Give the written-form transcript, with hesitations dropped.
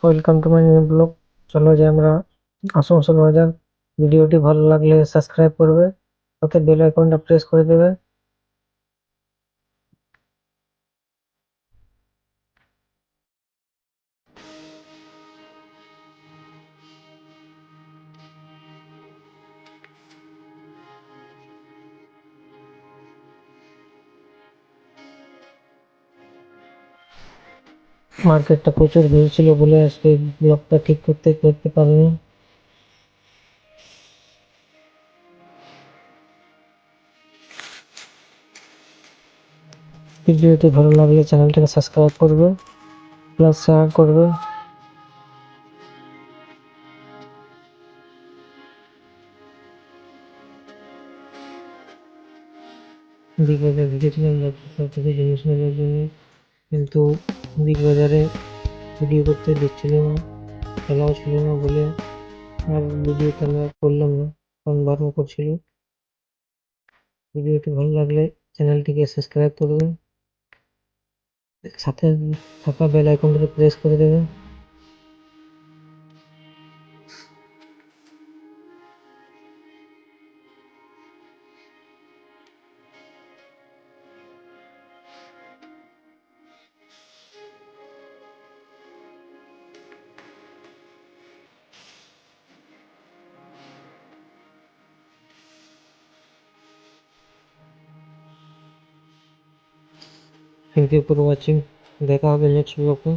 Welcome to my new blog. চলো যে আমরা আসল আসল হয়ে যাক। ভিডিওটি ভালো লাগলে সাবস্ক্রাইব করবে, সাথে বেল আইকনটা প্রেস করে দেবে। মার্কেটটা প্রচুর ভিড় ছিল বলে আজকে ব্লগটা ঠিক করতে পারিনি। ভিডিওটি ভালো লাগলে চ্যানেলটাকে সাবস্ক্রাইব করবে, প্লাস শেয়ার করবে। বিগ বাজার গিয়েছিলাম সব কিছু জিনিস নেওয়ার জন্য, কিন্তু বিগ বাজারে ভিডিও করতে দিচ্ছিল না, এলাও ছিল না বলে আর ভিডিওটা আমরা করলাম না, কারণ বারণ করছিল। ভিডিওটি ভালো লাগলে চ্যানেলটিকে সাবস্ক্রাইব করবে, সাথে থাকা বেল আইকনটিতে প্রেস করে দেবে। Thank you for watching. দেখা হবে নেক্সট ব্লগে।